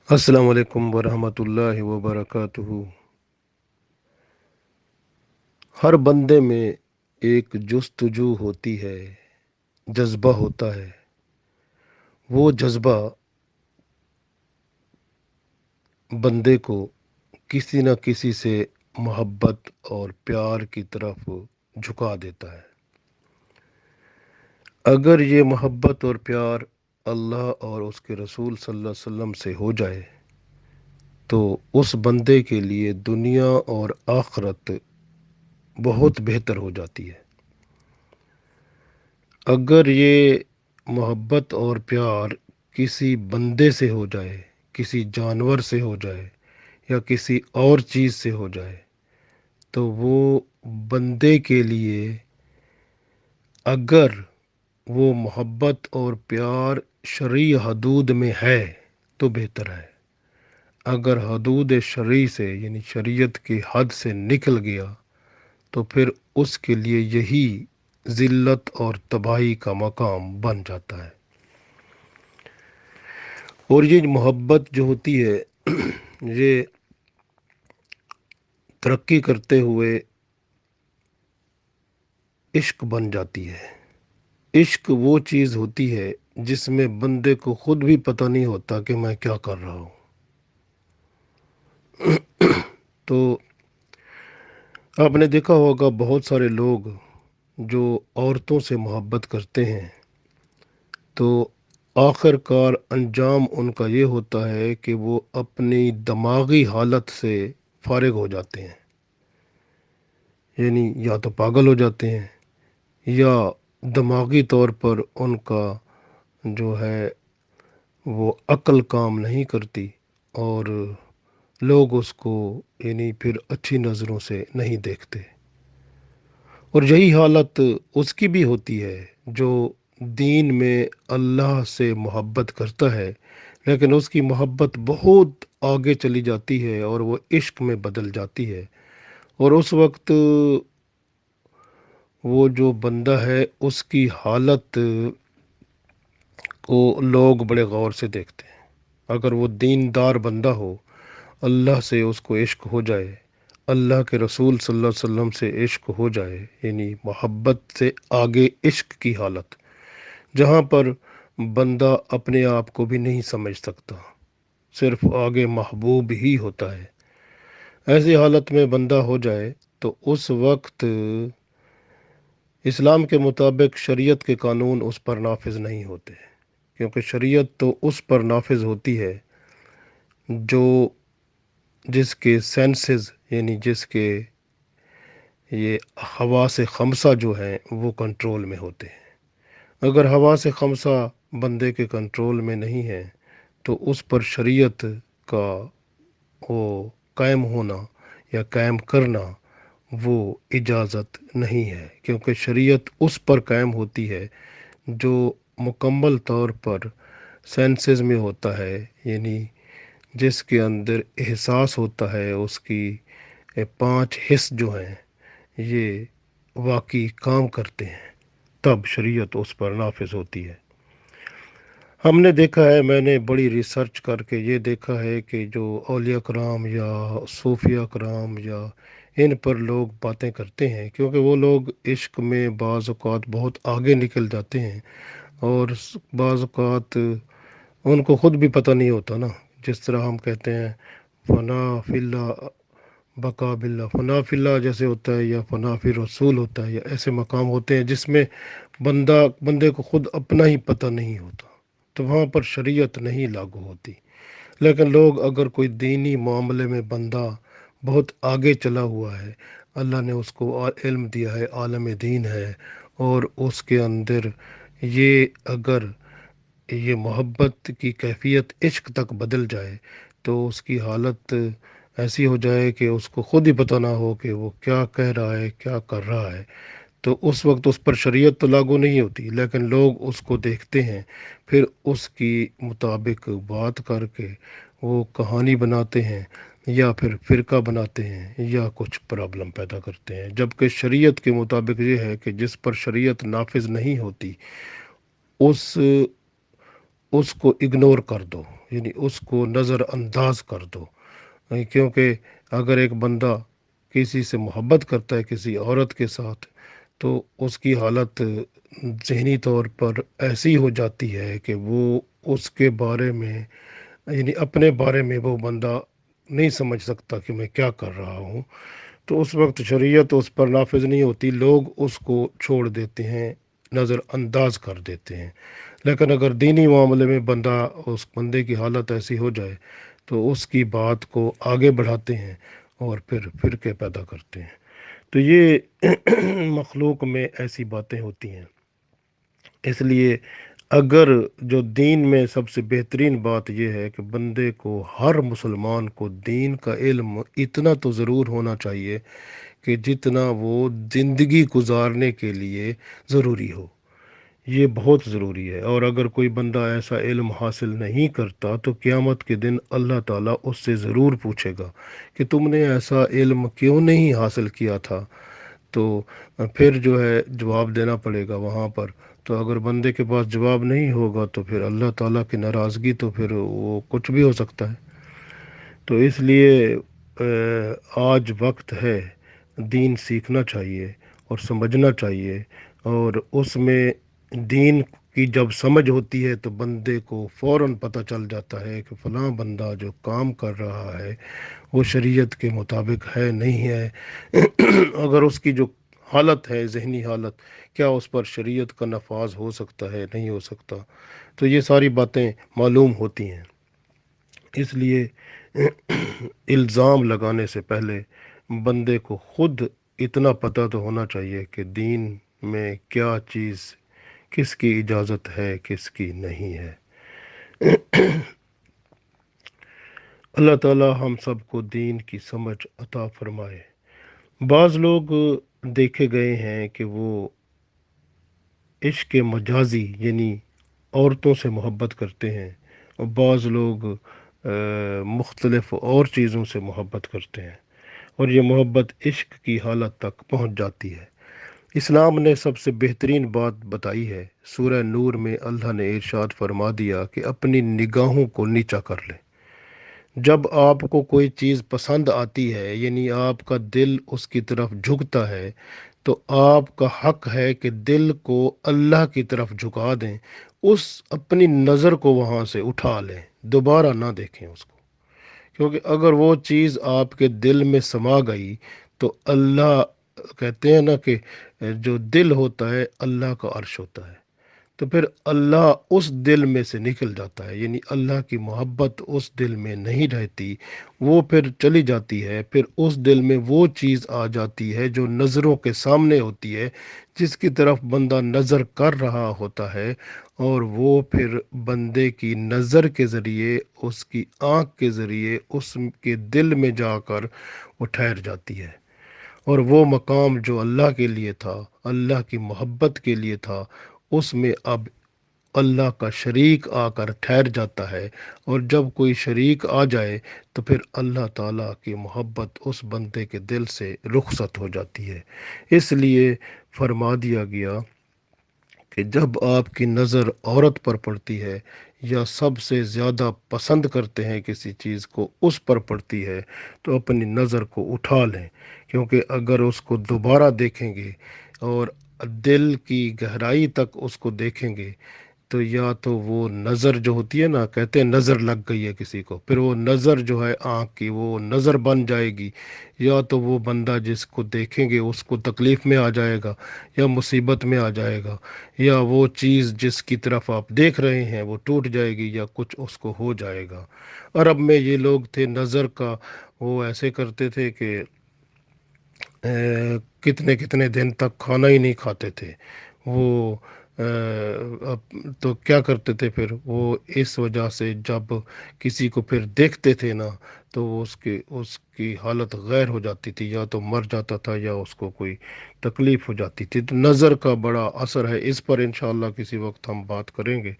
السلام علیکم ورحمۃ اللہ وبرکاتہ۔ ہر بندے میں ایک جستجو ہوتی ہے، جذبہ ہوتا ہے۔ وہ جذبہ بندے کو کسی نہ کسی سے محبت اور پیار کی طرف جھکا دیتا ہے۔ اگر یہ محبت اور پیار اللہ اور اس کے رسول صلی اللہ علیہ وسلم سے ہو جائے تو اس بندے کے لیے دنیا اور آخرت بہت بہتر ہو جاتی ہے۔ اگر یہ محبت اور پیار کسی بندے سے ہو جائے، کسی جانور سے ہو جائے یا کسی اور چیز سے ہو جائے تو وہ بندے کے لیے، اگر وہ محبت اور پیار شرعی حدود میں ہے تو بہتر ہے۔ اگر حدود شرعی سے یعنی شریعت کی حد سے نکل گیا تو پھر اس کے لیے یہی ذلت اور تباہی کا مقام بن جاتا ہے۔ اور یہ محبت جو ہوتی ہے یہ ترقی کرتے ہوئے عشق بن جاتی ہے۔ عشق وہ چیز ہوتی ہے جس میں بندے کو خود بھی پتہ نہیں ہوتا کہ میں کیا کر رہا ہوں۔ تو آپ نے دیکھا ہوگا بہت سارے لوگ جو عورتوں سے محبت کرتے ہیں تو آخر کار انجام ان کا یہ ہوتا ہے کہ وہ اپنی دماغی حالت سے فارغ ہو جاتے ہیں، یعنی یا تو پاگل ہو جاتے ہیں یا دماغی طور پر ان کا جو ہے وہ عقل کام نہیں کرتی اور لوگ اس کو یعنی پھر اچھی نظروں سے نہیں دیکھتے۔ اور یہی حالت اس کی بھی ہوتی ہے جو دین میں اللہ سے محبت کرتا ہے، لیکن اس کی محبت بہت آگے چلی جاتی ہے اور وہ عشق میں بدل جاتی ہے، اور اس وقت وہ جو بندہ ہے اس کی حالت کو لوگ بڑے غور سے دیکھتے ہیں۔ اگر وہ دیندار بندہ ہو، اللہ سے اس کو عشق ہو جائے، اللہ کے رسول صلی اللہ علیہ وسلم سے عشق ہو جائے، یعنی محبت سے آگے عشق کی حالت جہاں پر بندہ اپنے آپ کو بھی نہیں سمجھ سکتا، صرف آگے محبوب ہی ہوتا ہے، ایسی حالت میں بندہ ہو جائے تو اس وقت اسلام کے مطابق شریعت کے قانون اس پر نافذ نہیں ہوتے، کیونکہ شریعت تو اس پر نافذ ہوتی ہے جو جس کے سینسز یعنی جس کے یہ حواس خمسہ جو ہیں وہ کنٹرول میں ہوتے ہیں۔ اگر حواس خمسہ بندے کے کنٹرول میں نہیں ہیں تو اس پر شریعت کا وہ قائم ہونا یا قائم کرنا وہ اجازت نہیں ہے، کیونکہ شریعت اس پر قائم ہوتی ہے جو مکمل طور پر سینسز میں ہوتا ہے، یعنی جس کے اندر احساس ہوتا ہے، اس کی پانچ حس جو ہیں یہ واقعی کام کرتے ہیں، تب شریعت اس پر نافذ ہوتی ہے۔ ہم نے دیکھا ہے، میں نے بڑی ریسرچ کر کے یہ دیکھا ہے کہ جو اولیاء کرام یا صوفیہ کرام یا ان پر لوگ باتیں کرتے ہیں، کیونکہ وہ لوگ عشق میں بعض اوقات بہت آگے نکل جاتے ہیں اور بعض اوقات ان کو خود بھی پتہ نہیں ہوتا نا، جس طرح ہم کہتے ہیں فنا فی اللہ بقا باللہ، فنا فی اللہ جیسے ہوتا ہے یا فنا فی رسول ہوتا ہے، یا ایسے مقام ہوتے ہیں جس میں بندے کو خود اپنا ہی پتہ نہیں ہوتا، تو وہاں پر شریعت نہیں لاگو ہوتی۔ لیکن لوگ اگر کوئی دینی معاملے میں بندہ بہت آگے چلا ہوا ہے، اللہ نے اس کو علم دیا ہے، عالم دین ہے، اور اس کے اندر یہ اگر یہ محبت کی کیفیت عشق تک بدل جائے تو اس کی حالت ایسی ہو جائے کہ اس کو خود ہی پتہ نہ ہو کہ وہ کیا کہہ رہا ہے، کیا کر رہا ہے، تو اس وقت اس پر شریعت تو لاگو نہیں ہوتی، لیکن لوگ اس کو دیکھتے ہیں، پھر اس کی مطابق بات کر کے وہ کہانی بناتے ہیں یا پھر فرقہ بناتے ہیں یا کچھ پرابلم پیدا کرتے ہیں، جبکہ شریعت کے مطابق یہ ہے کہ جس پر شریعت نافذ نہیں ہوتی اس اس کو اگنور کر دو، یعنی اس کو نظر انداز کر دو، کیونکہ اگر ایک بندہ کسی سے محبت کرتا ہے، کسی عورت کے ساتھ، تو اس کی حالت ذہنی طور پر ایسی ہو جاتی ہے کہ وہ اس کے بارے میں، یعنی اپنے بارے میں وہ بندہ نہیں سمجھ سکتا کہ میں کیا کر رہا ہوں، تو اس وقت شریعت اس پر نافذ نہیں ہوتی، لوگ اس کو چھوڑ دیتے ہیں، نظر انداز کر دیتے ہیں۔ لیکن اگر دینی معاملے میں اس بندے کی حالت ایسی ہو جائے تو اس کی بات کو آگے بڑھاتے ہیں اور پھر فرقے پیدا کرتے ہیں۔ تو یہ مخلوق میں ایسی باتیں ہوتی ہیں۔ اس لیے اگر جو دین میں سب سے بہترین بات یہ ہے کہ بندے کو، ہر مسلمان کو دین کا علم اتنا تو ضرور ہونا چاہیے کہ جتنا وہ زندگی گزارنے کے لیے ضروری ہو، یہ بہت ضروری ہے۔ اور اگر کوئی بندہ ایسا علم حاصل نہیں کرتا تو قیامت کے دن اللہ تعالیٰ اس سے ضرور پوچھے گا کہ تم نے ایسا علم کیوں نہیں حاصل کیا تھا، تو پھر جو ہے جواب دینا پڑے گا وہاں پر۔ تو اگر بندے کے پاس جواب نہیں ہوگا تو پھر اللہ تعالیٰ کی ناراضگی، تو پھر وہ کچھ بھی ہو سکتا ہے۔ تو اس لیے آج وقت ہے، دین سیکھنا چاہیے اور سمجھنا چاہیے، اور اس میں دین کی جب سمجھ ہوتی ہے تو بندے کو فوراً پتہ چل جاتا ہے کہ فلاں بندہ جو کام کر رہا ہے وہ شریعت کے مطابق ہے نہیں ہے۔ اگر اس کی جو حالت ہے، ذہنی حالت، کیا اس پر شریعت کا نفاذ ہو سکتا ہے، نہیں ہو سکتا، تو یہ ساری باتیں معلوم ہوتی ہیں۔ اس لیے الزام لگانے سے پہلے بندے کو خود اتنا پتہ تو ہونا چاہیے کہ دین میں کیا چیز، کس کی اجازت ہے، کس کی نہیں ہے۔ اللہ تعالی ہم سب کو دین کی سمجھ عطا فرمائے۔ بعض لوگ دیکھے گئے ہیں کہ وہ عشق مجازی، یعنی عورتوں سے محبت کرتے ہیں، اور بعض لوگ مختلف اور چیزوں سے محبت کرتے ہیں، اور یہ محبت عشق کی حالت تک پہنچ جاتی ہے۔ اسلام نے سب سے بہترین بات بتائی ہے۔ سورہ نور میں اللہ نے ارشاد فرما دیا کہ اپنی نگاہوں کو نیچا کر لیں۔ جب آپ کو کوئی چیز پسند آتی ہے، یعنی آپ کا دل اس کی طرف جھکتا ہے، تو آپ کا حق ہے کہ دل کو اللہ کی طرف جھکا دیں، اپنی نظر کو وہاں سے اٹھا لیں، دوبارہ نہ دیکھیں اس کو، کیونکہ اگر وہ چیز آپ کے دل میں سما گئی تو اللہ، کہتے ہیں نا کہ جو دل ہوتا ہے اللہ کا عرش ہوتا ہے، تو پھر اللہ اس دل میں سے نکل جاتا ہے، یعنی اللہ کی محبت اس دل میں نہیں رہتی، وہ پھر چلی جاتی ہے، پھر اس دل میں وہ چیز آ جاتی ہے جو نظروں کے سامنے ہوتی ہے، جس کی طرف بندہ نظر کر رہا ہوتا ہے، اور وہ پھر بندے کی نظر کے ذریعے، اس کی آنکھ کے ذریعے اس کے دل میں جا کر وہ ٹھہر جاتی ہے، اور وہ مقام جو اللہ کے لیے تھا، اللہ کی محبت کے لیے تھا، اس میں اب اللہ کا شریک آ کر ٹھہر جاتا ہے، اور جب کوئی شریک آ جائے تو پھر اللہ تعالیٰ کی محبت اس بندے کے دل سے رخصت ہو جاتی ہے۔ اس لیے فرما دیا گیا کہ جب آپ کی نظر عورت پر پڑتی ہے، یا سب سے زیادہ پسند کرتے ہیں کسی چیز کو اس پر پڑتی ہے، تو اپنی نظر کو اٹھا لیں، کیونکہ اگر اس کو دوبارہ دیکھیں گے اور دل کی گہرائی تک اس کو دیکھیں گے، تو یا تو وہ نظر جو ہوتی ہے نا، کہتے ہیں نظر لگ گئی ہے کسی کو، پھر وہ نظر جو ہے آنکھ کی وہ نظر بن جائے گی، یا تو وہ بندہ جس کو دیکھیں گے اس کو تکلیف میں آ جائے گا، یا مصیبت میں آ جائے گا، یا وہ چیز جس کی طرف آپ دیکھ رہے ہیں وہ ٹوٹ جائے گی، یا کچھ اس کو ہو جائے گا۔ عرب میں یہ لوگ تھے، نظر کا وہ ایسے کرتے تھے کہ کتنے کتنے دن تک کھانا ہی نہیں کھاتے تھے وہ۔ تو کیا کرتے تھے پھر وہ، اس وجہ سے جب کسی کو پھر دیکھتے تھے نا، تو وہ اس کی حالت غیر ہو جاتی تھی، یا تو مر جاتا تھا یا اس کو کوئی تکلیف ہو جاتی تھی۔ تو نظر کا بڑا اثر ہے، اس پر انشاءاللہ کسی وقت ہم بات کریں گے۔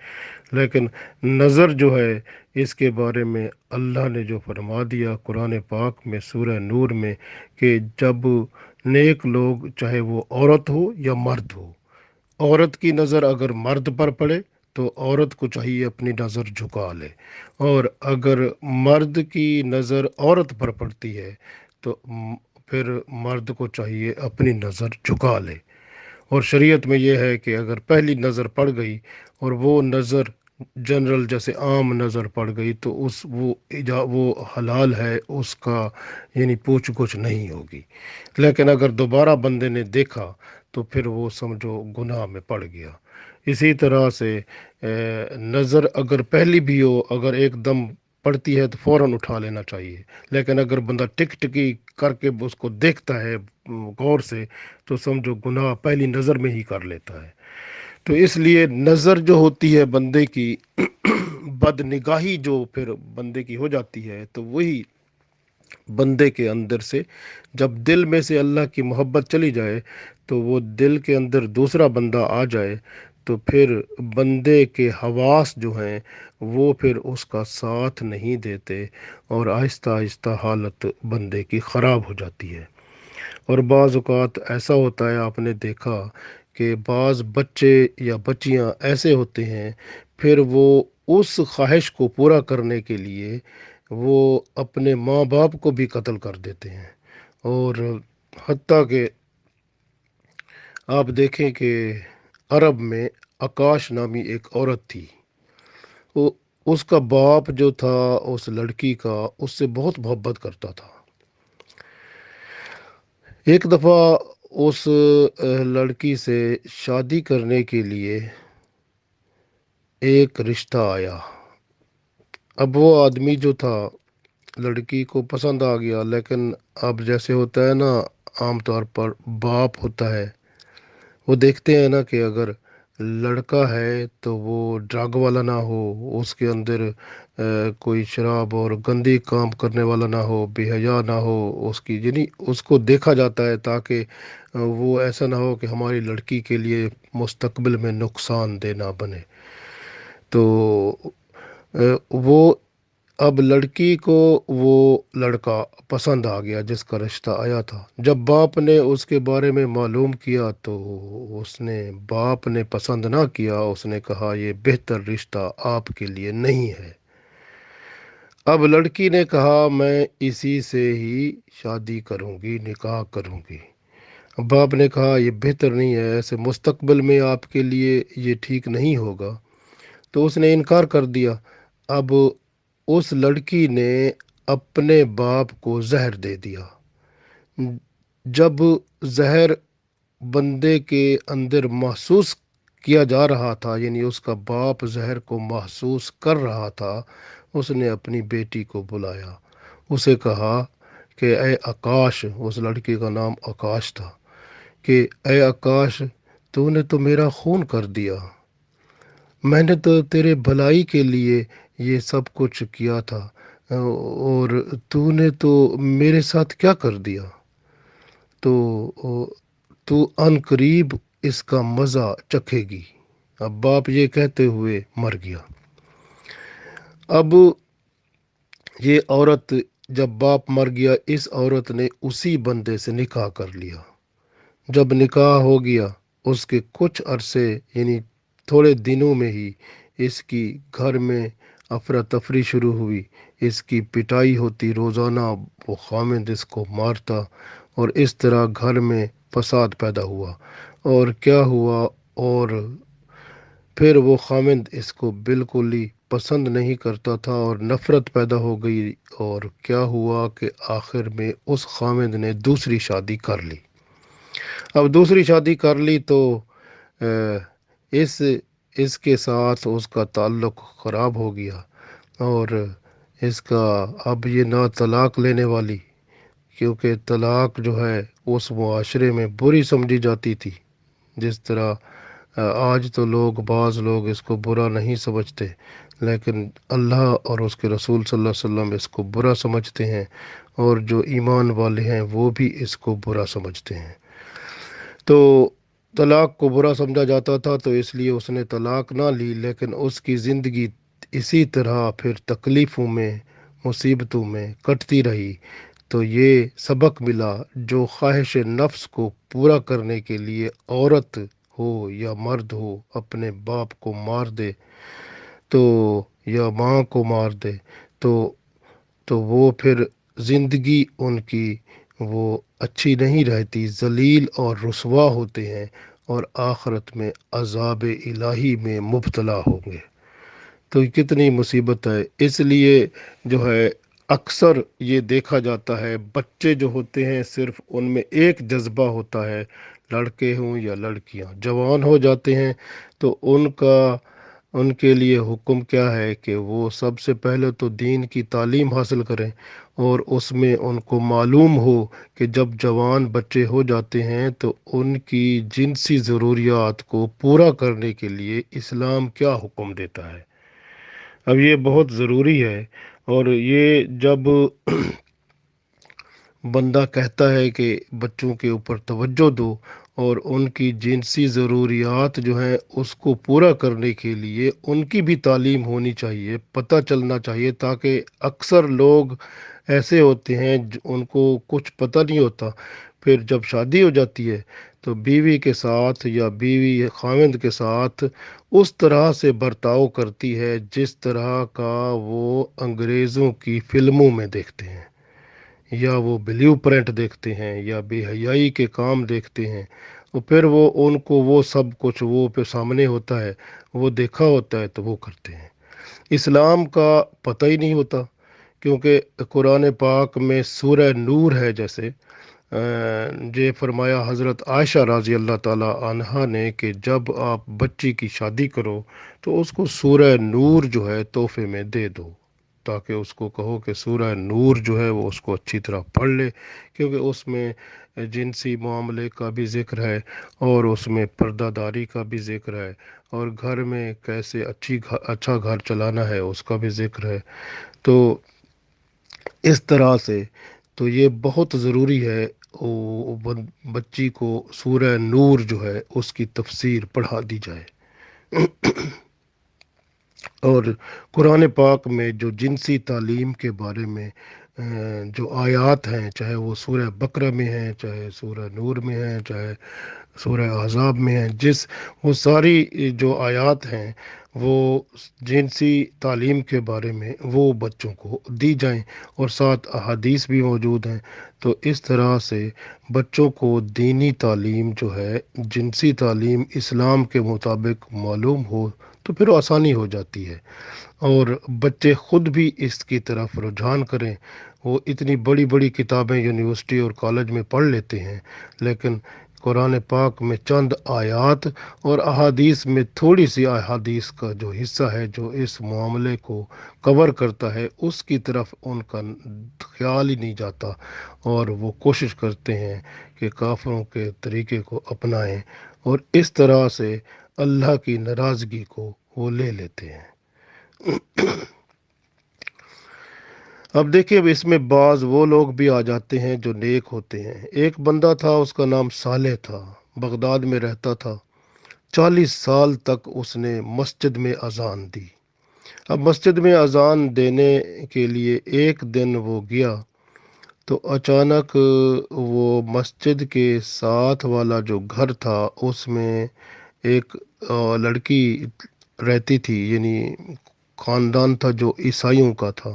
لیکن نظر جو ہے، اس کے بارے میں اللہ نے جو فرما دیا قرآن پاک میں سورہ نور میں، کہ جب نیک لوگ، چاہے وہ عورت ہو یا مرد ہو، عورت کی نظر اگر مرد پر پڑے تو عورت کو چاہیے اپنی نظر جھکا لے، اور اگر مرد کی نظر عورت پر پڑتی ہے تو پھر مرد کو چاہیے اپنی نظر جھکا لے۔ اور شریعت میں یہ ہے کہ اگر پہلی نظر پڑ گئی اور وہ نظر جنرل جیسے عام نظر پڑ گئی تو وہ حلال ہے، اس کا یعنی پوچھ گچھ نہیں ہوگی۔ لیکن اگر دوبارہ بندے نے دیکھا تو پھر وہ سمجھو گناہ میں پڑ گیا۔ اسی طرح سے نظر اگر پہلی بھی ہو، اگر ایک دم پڑتی ہے تو فوراً اٹھا لینا چاہیے، لیکن اگر بندہ ٹک ٹکی کر کے اس کو دیکھتا ہے غور سے تو سمجھو گناہ پہلی نظر میں ہی کر لیتا ہے۔ تو اس لیے نظر جو ہوتی ہے بندے کی بد نگاہی جو پھر بندے کی ہو جاتی ہے، تو وہی بندے کے اندر سے جب دل میں سے اللہ کی محبت چلی جائے تو وہ دل کے اندر دوسرا بندہ آ جائے تو پھر بندے کے حواس جو ہیں وہ پھر اس کا ساتھ نہیں دیتے، اور آہستہ آہستہ حالت بندے کی خراب ہو جاتی ہے۔ اور بعض اوقات ایسا ہوتا ہے، آپ نے دیکھا کہ بعض بچے یا بچیاں ایسے ہوتے ہیں، پھر وہ اس خواہش کو پورا کرنے کے لیے وہ اپنے ماں باپ کو بھی قتل کر دیتے ہیں۔ اور حتیٰ کہ آپ دیکھیں کہ عرب میں آکاش نامی ایک عورت تھی، وہ اس کا باپ جو تھا اس لڑکی کا اس سے بہت محبت کرتا تھا۔ ایک دفعہ اس لڑکی سے شادی کرنے کے لیے ایک رشتہ آیا۔ اب وہ آدمی جو تھا لڑکی کو پسند آ گیا، لیکن اب جیسے ہوتا ہے نا، عام طور پر باپ ہوتا ہے، وہ دیکھتے ہیں نا کہ اگر لڑکا ہے تو وہ ڈرگ والا نہ ہو، اس کے اندر کوئی شراب اور گندی کام کرنے والا نہ ہو، بے حیا نہ ہو، اس کی یعنی اس کو دیکھا جاتا ہے تاکہ وہ ایسا نہ ہو کہ ہماری لڑکی کے لیے مستقبل میں نقصان دہ نہ بنے۔ تو وہ اب لڑکی کو وہ لڑکا پسند آ گیا جس کا رشتہ آیا تھا۔ جب باپ نے اس کے بارے میں معلوم کیا تو باپ نے پسند نہ کیا، اس نے کہا یہ بہتر رشتہ آپ کے لیے نہیں ہے۔ اب لڑکی نے کہا میں اسی سے ہی شادی کروں گی، نکاح کروں گی۔ باپ نے کہا یہ بہتر نہیں ہے، ایسے مستقبل میں آپ کے لیے یہ ٹھیک نہیں ہوگا، تو اس نے انکار کر دیا۔ اب اس لڑکی نے اپنے باپ کو زہر دے دیا۔ جب زہر بندے کے اندر محسوس کیا جا رہا تھا، یعنی اس کا باپ زہر کو محسوس کر رہا تھا، اس نے اپنی بیٹی کو بلایا، اسے کہا کہ اے آکاش، اس لڑکی کا نام آکاش تھا، کہ اے آکاش، تو نے تو میرا خون کر دیا، میں نے تو تیرے بھلائی کے لیے یہ سب کچھ کیا تھا، اور تو نے تو میرے ساتھ کیا کر دیا؟ تو تو ان قریب اس کا مزہ چکھے گی۔ اب باپ یہ کہتے ہوئے مر گیا۔ اب یہ عورت جب باپ مر گیا، اس عورت نے اسی بندے سے نکاح کر لیا۔ جب نکاح ہو گیا، اس کے کچھ عرصے یعنی تھوڑے دنوں میں ہی اس کی گھر میں افراتفری شروع ہوئی، اس کی پٹائی ہوتی، روزانہ وہ خامند اس کو مارتا، اور اس طرح گھر میں فساد پیدا ہوا۔ اور کیا ہوا، اور پھر وہ خامند اس کو بالکل ہی پسند نہیں کرتا تھا اور نفرت پیدا ہو گئی، اور کیا ہوا کہ آخر میں اس خامند نے دوسری شادی کر لی۔ اب دوسری شادی کر لی تو اس اس کے ساتھ اس کا تعلق خراب ہو گیا، اور اس کا اب یہ نہ طلاق لینے والی، کیونکہ طلاق جو ہے اس معاشرے میں بری سمجھی جاتی تھی۔ جس طرح آج تو بعض لوگ اس کو برا نہیں سمجھتے، لیکن اللہ اور اس کے رسول صلی اللہ علیہ وسلم اس کو برا سمجھتے ہیں، اور جو ایمان والے ہیں وہ بھی اس کو برا سمجھتے ہیں۔ تو طلاق کو برا سمجھا جاتا تھا، تو اس لیے اس نے طلاق نہ لی، لیکن اس کی زندگی اسی طرح پھر تکلیفوں میں، مصیبتوں میں کٹتی رہی۔ تو یہ سبق ملا، جو خواہش نفس کو پورا کرنے کے لیے عورت ہو یا مرد ہو اپنے باپ کو مار دے تو یا ماں کو مار دے تو وہ پھر زندگی ان کی وہ اچھی نہیں رہتی، ذلیل اور رسوا ہوتے ہیں اور آخرت میں عذاب الہی میں مبتلا ہوں گے۔ تو یہ کتنی مصیبت ہے۔ اس لیے جو ہے اکثر یہ دیکھا جاتا ہے بچے جو ہوتے ہیں صرف ان میں ایک جذبہ ہوتا ہے، لڑکے ہوں یا لڑکیاں جوان ہو جاتے ہیں تو ان کے لیے حکم کیا ہے کہ وہ سب سے پہلے تو دین کی تعلیم حاصل کریں، اور اس میں ان کو معلوم ہو کہ جب جوان بچے ہو جاتے ہیں تو ان کی جنسی ضروریات کو پورا کرنے کے لیے اسلام کیا حکم دیتا ہے۔ اب یہ بہت ضروری ہے، اور یہ جب بندہ کہتا ہے کہ بچوں کے اوپر توجہ دو اور ان کی جنسی ضروریات جو ہیں اس کو پورا کرنے کے لیے ان کی بھی تعلیم ہونی چاہیے، پتہ چلنا چاہیے، تاکہ اکثر لوگ ایسے ہوتے ہیں ان کو کچھ پتہ نہیں ہوتا، پھر جب شادی ہو جاتی ہے تو بیوی کے ساتھ یا بیوی خاوند کے ساتھ اس طرح سے برتاؤ کرتی ہے جس طرح کا وہ انگریزوں کی فلموں میں دیکھتے ہیں، یا وہ بلیو پرنٹ دیکھتے ہیں یا بے حیائی کے کام دیکھتے ہیں، اور پھر وہ ان کو وہ سب کچھ وہ پہ سامنے ہوتا ہے، وہ دیکھا ہوتا ہے تو وہ کرتے ہیں۔ اسلام کا پتہ ہی نہیں ہوتا، کیونکہ قرآن پاک میں سورہ نور ہے، جیسے یہ فرمایا حضرت عائشہ رضی اللہ تعالی عنہا نے کہ جب آپ بچی کی شادی کرو تو اس کو سورہ نور جو ہے تحفے میں دے دو، تاکہ اس کو کہو کہ سورہ نور جو ہے وہ اس کو اچھی طرح پڑھ لے، کیونکہ اس میں جنسی معاملے کا بھی ذکر ہے اور اس میں پردہ داری کا بھی ذکر ہے، اور گھر میں کیسے اچھا گھر چلانا ہے اس کا بھی ذکر ہے۔ تو اس طرح سے تو یہ بہت ضروری ہے بچی کو سورہ نور جو ہے اس کی تفسیر پڑھا دی جائے۔ اور قرآن پاک میں جو جنسی تعلیم کے بارے میں جو آیات ہیں، چاہے وہ سورہ بقرہ میں ہیں، چاہے سورہ نور میں ہیں، چاہے سورہ احزاب میں ہیں، وہ ساری جو آیات ہیں وہ جنسی تعلیم کے بارے میں وہ بچوں کو دی جائیں، اور ساتھ احادیث بھی موجود ہیں۔ تو اس طرح سے بچوں کو دینی تعلیم جو ہے، جنسی تعلیم اسلام کے مطابق معلوم ہو تو پھر آسانی ہو جاتی ہے، اور بچے خود بھی اس کی طرف رجحان کریں۔ وہ اتنی بڑی بڑی کتابیں یونیورسٹی اور کالج میں پڑھ لیتے ہیں، لیکن قرآن پاک میں چند آیات اور احادیث میں تھوڑی سی احادیث کا جو حصہ ہے جو اس معاملے کو کور کرتا ہے، اس کی طرف ان کا خیال ہی نہیں جاتا، اور وہ کوشش کرتے ہیں کہ کافروں کے طریقے کو اپنائیں، اور اس طرح سے اللہ کی ناراضگی کو وہ لے لیتے ہیں۔ اب دیکھیں، اب اس میں بعض وہ لوگ بھی آ جاتے ہیں جو نیک ہوتے ہیں۔ ایک بندہ تھا، اس کا نام صالح تھا، بغداد میں رہتا تھا، 40 سال تک اس نے مسجد میں اذان دی۔ اب مسجد میں اذان دینے کے لیے ایک دن وہ گیا تو اچانک وہ مسجد کے ساتھ والا جو گھر تھا اس میں ایک لڑکی رہتی تھی، یعنی خاندان تھا جو عیسائیوں کا تھا۔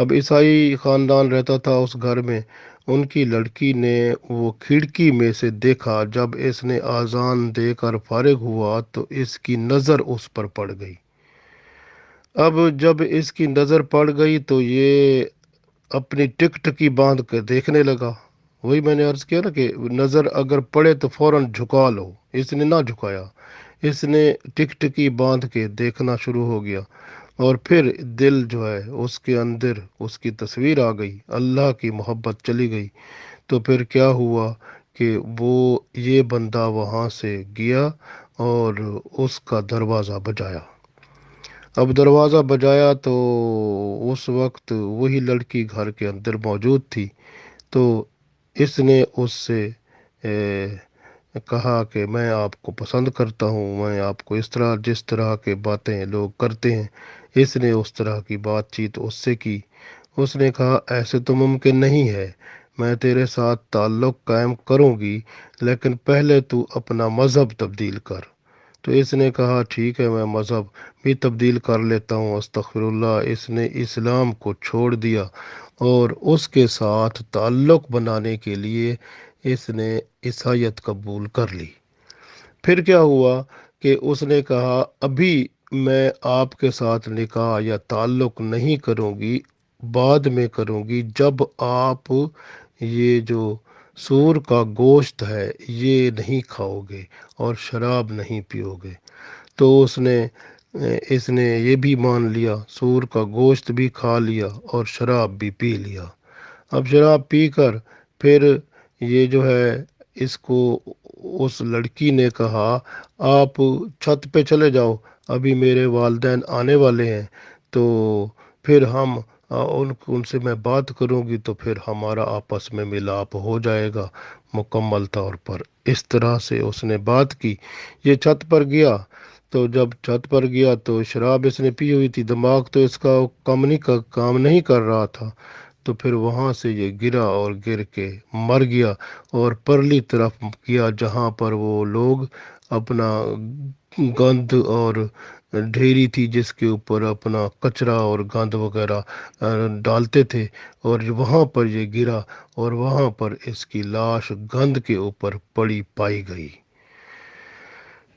اب عیسائی خاندان رہتا تھا اس گھر میں، ان کی لڑکی نے وہ کھڑکی میں سے دیکھا، جب اس نے اذان دے کر فارغ ہوا تو اس کی نظر اس پر پڑ گئی۔ اب جب اس کی نظر پڑ گئی تو یہ اپنی ٹک ٹکی باندھ کر دیکھنے لگا۔ وہی میں نے عرض کیا نا کہ نظر اگر پڑے تو فوراً جھکا لو، اس نے نہ جھکایا، اس نے ٹک ٹکی باندھ کے دیکھنا شروع ہو گیا، اور پھر دل جو ہے اس کے اندر اس کی تصویر آ گئی، اللہ کی محبت چلی گئی۔ تو پھر کیا ہوا کہ یہ بندہ وہاں سے گیا اور اس کا دروازہ بجایا۔ اب دروازہ بجایا تو اس وقت وہی لڑکی گھر کے اندر موجود تھی، تو اس نے اس سے کہا کہ میں آپ کو پسند کرتا ہوں، میں آپ کو اس طرح جس طرح کے باتیں لوگ کرتے ہیں، اس نے اس طرح کی بات چیت اس سے کی۔ اس نے کہا ایسے تو ممکن نہیں ہے، میں تیرے ساتھ تعلق قائم کروں گی، لیکن پہلے تو اپنا مذہب تبدیل کر۔ تو اس نے کہا ٹھیک ہے، میں مذہب بھی تبدیل کر لیتا ہوں، استغفر اللہ۔ اس نے اسلام کو چھوڑ دیا اور اس کے ساتھ تعلق بنانے کے لیے اس نے عیسائیت قبول کر لی۔ پھر کیا ہوا کہ اس نے کہا ابھی میں آپ کے ساتھ نکاح یا تعلق نہیں کروں گی، بعد میں کروں گی جب آپ یہ جو سور کا گوشت ہے یہ نہیں کھاؤ گے اور شراب نہیں پیو گے۔ تو اس نے یہ بھی مان لیا، سور کا گوشت بھی کھا لیا اور شراب بھی پی لیا۔ اب شراب پی کر پھر یہ جو ہے اس کو اس لڑکی نے کہا آپ چھت پہ چلے جاؤ، ابھی میرے والدین آنے والے ہیں، تو پھر ان سے میں بات کروں گی تو پھر ہمارا آپس میں ملاپ ہو جائے گا مکمل طور پر۔ اس طرح سے اس نے بات کی۔ یہ چھت پر گیا، تو جب چھت پر گیا تو شراب اس نے پی ہوئی تھی، دماغ تو اس کا کام نہیں کر رہا تھا، تو پھر وہاں سے یہ گرا اور گر کے مر گیا اور پرلی طرف گیا جہاں پر وہ لوگ اپنا گند اور ڈھیری تھی جس کے اوپر اپنا کچرا اور گند وغیرہ ڈالتے تھے، اور وہاں پر یہ گرا اور وہاں پر اس کی لاش گند کے اوپر پڑی پائی گئی۔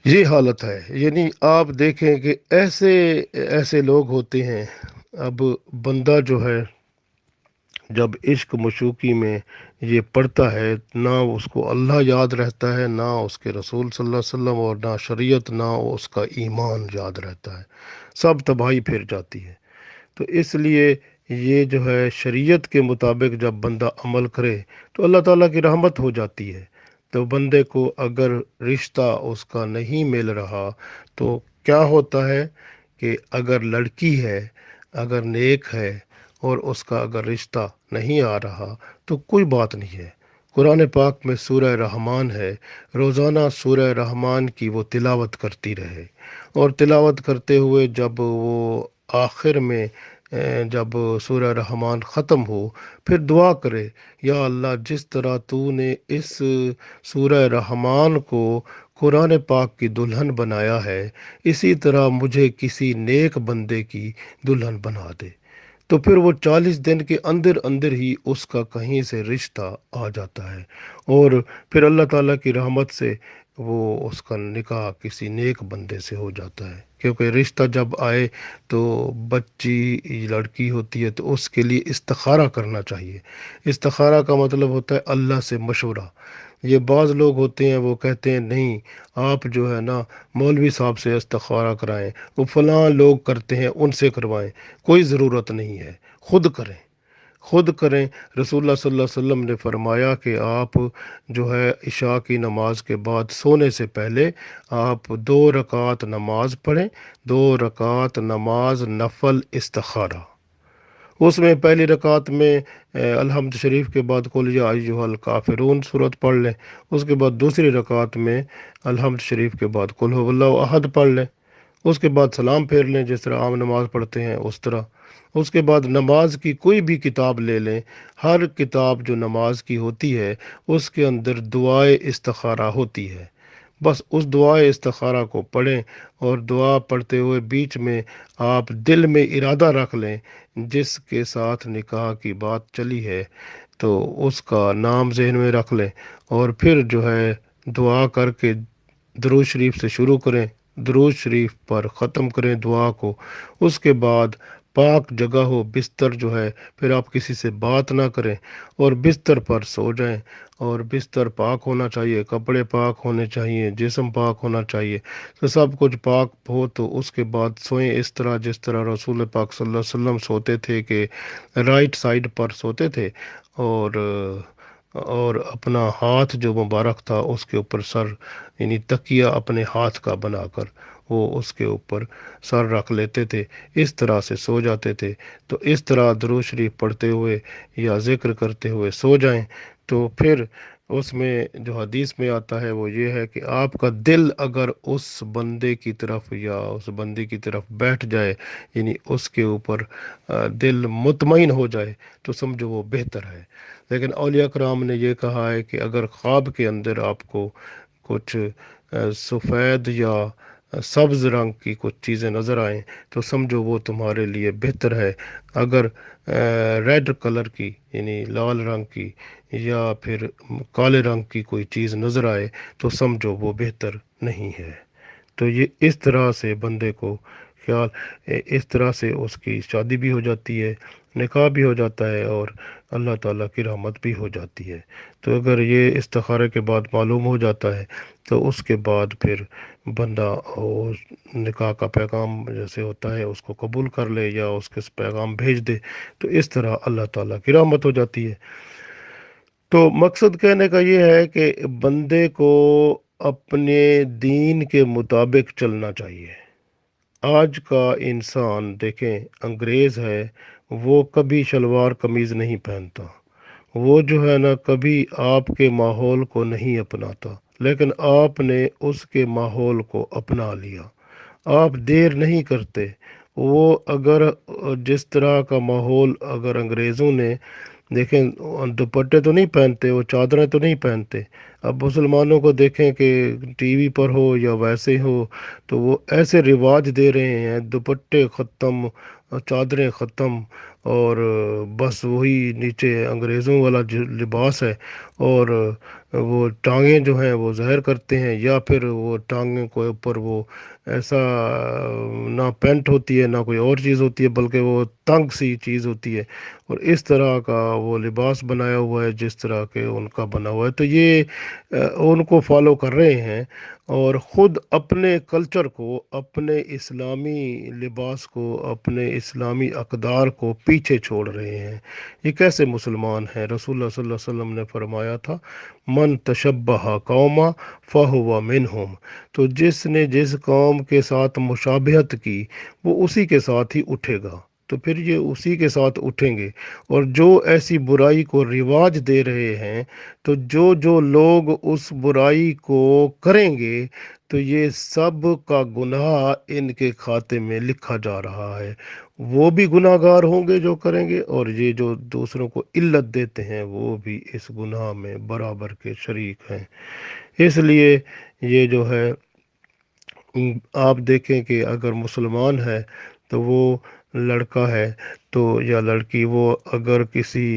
یہ حالت ہے، یعنی آپ دیکھیں کہ ایسے ایسے لوگ ہوتے ہیں۔ اب بندہ جو ہے جب عشق مشوقی میں یہ پڑھتا ہے، نہ اس کو اللہ یاد رہتا ہے، نہ اس کے رسول صلی اللہ علیہ وسلم، اور نہ شریعت، نہ اس کا ایمان یاد رہتا ہے، سب تباہی پھر جاتی ہے۔ تو اس لیے یہ جو ہے شریعت کے مطابق جب بندہ عمل کرے تو اللہ تعالیٰ کی رحمت ہو جاتی ہے۔ تو بندے کو اگر رشتہ اس کا نہیں مل رہا تو کیا ہوتا ہے کہ اگر لڑکی ہے، اگر نیک ہے، اور اس کا اگر رشتہ نہیں آ رہا تو کوئی بات نہیں ہے۔ قرآن پاک میں سورہ رحمان ہے، روزانہ سورہ رحمان کی وہ تلاوت کرتی رہے، اور تلاوت کرتے ہوئے جب وہ آخر میں جب سورہ رحمان ختم ہو پھر دعا کرے، یا اللہ جس طرح تو نے اس سورہ رحمان کو قرآن پاک کی دلہن بنایا ہے، اسی طرح مجھے کسی نیک بندے کی دلہن بنا دے۔ تو پھر وہ 40 دن کے اندر اندر ہی اس کا کہیں سے رشتہ آ جاتا ہے، اور پھر اللہ تعالیٰ کی رحمت سے وہ اس کا نکاح کسی نیک بندے سے ہو جاتا ہے۔ کیونکہ رشتہ جب آئے تو بچی لڑکی ہوتی ہے تو اس کے لیے استخارہ کرنا چاہیے۔ استخارہ کا مطلب ہوتا ہے اللہ سے مشورہ۔ یہ بعض لوگ ہوتے ہیں وہ کہتے ہیں نہیں، آپ جو ہے نا مولوی صاحب سے استخارہ کرائیں، وہ فلاں لوگ کرتے ہیں ان سے کروائیں۔ کوئی ضرورت نہیں ہے، خود کریں، خود کریں۔ رسول اللہ صلی اللہ علیہ وسلم نے فرمایا کہ آپ جو ہے عشاء کی نماز کے بعد سونے سے پہلے آپ 2 رکعت نماز پڑھیں، 2 رکعت نماز نفل استخارہ۔ اس میں پہلی رکعت میں الحمد شریف کے بعد قل یا ایھا الکافرون صورت پڑھ لیں، اس کے بعد دوسری رکعت میں الحمد شریف کے بعد قل ھو اللہ احد پڑھ لیں، اس کے بعد سلام پھیر لیں جس طرح عام نماز پڑھتے ہیں اس طرح۔ اس کے بعد نماز کی کوئی بھی کتاب لے لیں، ہر کتاب جو نماز کی ہوتی ہے اس کے اندر دعائے استخارہ ہوتی ہے، بس اس دعائے استخارہ کو پڑھیں، اور دعا پڑھتے ہوئے بیچ میں آپ دل میں ارادہ رکھ لیں جس کے ساتھ نکاح کی بات چلی ہے، تو اس کا نام ذہن میں رکھ لیں، اور پھر جو ہے دعا کر کے درود شریف سے شروع کریں، درود شریف پر ختم کریں دعا کو۔ اس کے بعد پاک جگہ ہو، بستر جو ہے پھر آپ کسی سے بات نہ کریں اور بستر پر سو جائیں، اور بستر پاک ہونا چاہیے، کپڑے پاک ہونے چاہیے، جسم پاک ہونا چاہیے، تو سب کچھ پاک ہو تو اس کے بعد سوئیں اس طرح جس طرح رسول پاک صلی اللہ علیہ وسلم سوتے تھے، کہ رائٹ سائڈ پر سوتے تھے، اور اپنا ہاتھ جو مبارک تھا اس کے اوپر سر، یعنی تکیہ اپنے ہاتھ کا بنا کر وہ اس کے اوپر سر رکھ لیتے تھے، اس طرح سے سو جاتے تھے۔ تو اس طرح درود شریف پڑھتے ہوئے یا ذکر کرتے ہوئے سو جائیں، تو پھر اس میں جو حدیث میں آتا ہے وہ یہ ہے کہ آپ کا دل اگر اس بندے کی طرف یا اس بندی کی طرف بیٹھ جائے، یعنی اس کے اوپر دل مطمئن ہو جائے، تو سمجھو وہ بہتر ہے۔ لیکن اولیاء کرام نے یہ کہا ہے کہ اگر خواب کے اندر آپ کو کچھ سفید یا سبز رنگ کی کچھ چیزیں نظر آئیں، تو سمجھو وہ تمہارے لیے بہتر ہے۔ اگر ریڈ کلر کی، یعنی لال رنگ کی یا پھر کالے رنگ کی کوئی چیز نظر آئے، تو سمجھو وہ بہتر نہیں ہے۔ تو یہ اس طرح سے بندے کو خیال، اس طرح سے اس کی شادی بھی ہو جاتی ہے، نکاح بھی ہو جاتا ہے، اور اللہ تعالیٰ کی رحمت بھی ہو جاتی ہے۔ تو اگر یہ استخارے کے بعد معلوم ہو جاتا ہے، تو اس کے بعد پھر بندہ اس نکاح کا پیغام جیسے ہوتا ہے اس کو قبول کر لے یا اس کے پیغام بھیج دے، تو اس طرح اللہ تعالیٰ کی رحمت ہو جاتی ہے۔ تو مقصد کہنے کا یہ ہے کہ بندے کو اپنے دین کے مطابق چلنا چاہیے۔ آج کا انسان دیکھیں، انگریز ہے، وہ کبھی شلوار قمیض نہیں پہنتا، وہ جو ہے نا کبھی آپ کے ماحول کو نہیں اپناتا، لیکن آپ نے اس کے ماحول کو اپنا لیا۔ آپ دیر نہیں کرتے، وہ اگر جس طرح کا ماحول اگر انگریزوں نے، دیکھیں دوپٹے تو نہیں پہنتے، وہ چادریں تو نہیں پہنتے، اب مسلمانوں کو دیکھیں کہ ٹی وی پر ہو یا ویسے ہو، تو وہ ایسے رواج دے رہے ہیں، دوپٹے ختم، چادریں ختم، اور بس وہی نیچے انگریزوں والا جو لباس ہے، اور وہ ٹانگیں جو ہیں وہ ظاہر کرتے ہیں، یا پھر وہ ٹانگیں کے اوپر وہ ایسا نہ پینٹ ہوتی ہے نہ کوئی اور چیز ہوتی ہے، بلکہ وہ تنگ سی چیز ہوتی ہے، اور اس طرح کا وہ لباس بنایا ہوا ہے جس طرح کے ان کا بنا ہوا ہے۔ تو یہ ان کو فالو کر رہے ہیں، اور خود اپنے کلچر کو، اپنے اسلامی لباس کو، اپنے اسلامی اقدار کو پیچھے چھوڑ رہے ہیں۔ یہ کیسے مسلمان ہیں؟ رسول اللہ صلی اللہ علیہ وسلم نے فرمایا تھا، من تشبہ قوما فہو منہم۔ تو جس نے جس قوم کے ساتھ مشابہت کی، وہ اسی کے ساتھ ہی اٹھے گا، تو پھر یہ اسی کے ساتھ اٹھیں گے۔ اور جو ایسی برائی کو رواج دے رہے ہیں، تو جو لوگ اس برائی کو کریں گے، تو یہ سب کا گناہ ان کے کھاتے میں لکھا جا رہا ہے۔ وہ بھی گناہ گار ہوں گے جو کریں گے، اور یہ جو دوسروں کو علت دیتے ہیں وہ بھی اس گناہ میں برابر کے شریک ہیں۔ اس لیے یہ جو ہے، آپ دیکھیں کہ اگر مسلمان ہے تو وہ لڑکا ہے تو یا لڑکی، وہ اگر کسی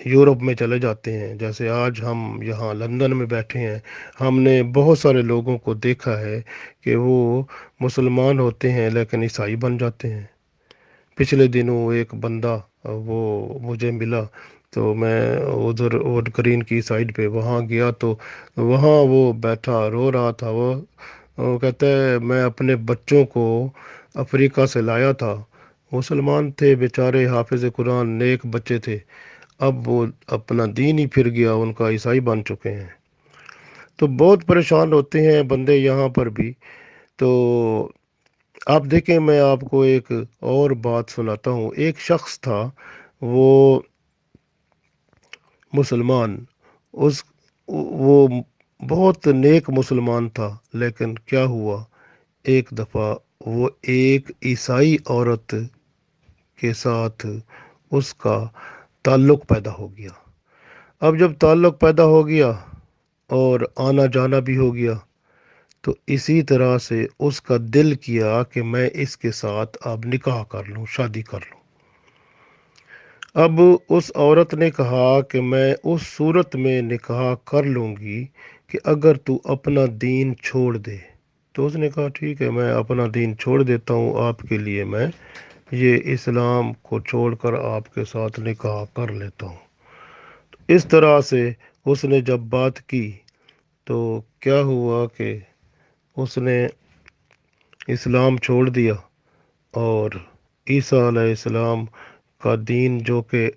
یورپ میں چلے جاتے ہیں، جیسے آج ہم یہاں لندن میں بیٹھے ہیں، ہم نے بہت سارے لوگوں کو دیکھا ہے کہ وہ مسلمان ہوتے ہیں لیکن عیسائی بن جاتے ہیں۔ پچھلے دنوں ایک بندہ وہ مجھے ملا، تو میں ادھر ووڈ گرین کی سائڈ پہ وہاں گیا، تو وہاں وہ بیٹھا رو رہا تھا۔ وہ کہتا ہے میں اپنے بچوں کو افریقہ سے لایا تھا، مسلمان تھے بیچارے، حافظ قرآن، نیک بچے تھے، اب وہ اپنا دین ہی پھر گیا، ان کا عیسائی بن چکے ہیں۔ تو بہت پریشان ہوتے ہیں بندے یہاں پر بھی۔ تو آپ دیکھیں، میں آپ کو ایک اور بات سناتا ہوں۔ ایک شخص تھا، وہ مسلمان، اس وہ بہت نیک مسلمان تھا، لیکن کیا ہوا، ایک دفعہ وہ ایک عیسائی عورت کے ساتھ اس کا تعلق پیدا ہو گیا۔ اب جب تعلق پیدا ہو گیا اور آنا جانا بھی ہو گیا، تو اسی طرح سے اس کا دل کیا کہ میں اس کے ساتھ اب نکاح کر لوں، شادی کر لوں۔ اب اس عورت نے کہا کہ میں اس صورت میں نکاح کر لوں گی کہ اگر تو اپنا دین چھوڑ دے۔ تو اس نے کہا ٹھیک ہے، میں اپنا دین چھوڑ دیتا ہوں، آپ کے لیے میں یہ اسلام کو چھوڑ کر آپ کے ساتھ نکاح کر لیتا ہوں۔ اس طرح سے اس نے جب بات کی، تو کیا ہوا کہ اس نے اسلام چھوڑ دیا، اور عیسیٰ علیہ السلام کا دین، جو کہ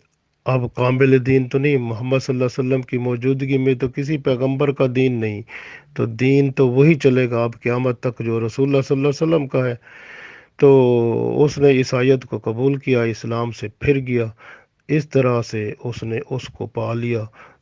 اب کامل دین تو نہیں، محمد صلی اللہ علیہ وسلم کی موجودگی میں تو کسی پیغمبر کا دین نہیں، تو دین تو وہی چلے گا اب قیامت تک جو رسول اللہ صلی اللہ علیہ وسلم کا ہے۔ تو اس نے عیسائیت کو قبول کیا، اسلام سے پھر گیا۔ اس طرح سے اس نے اس کو پا لیا،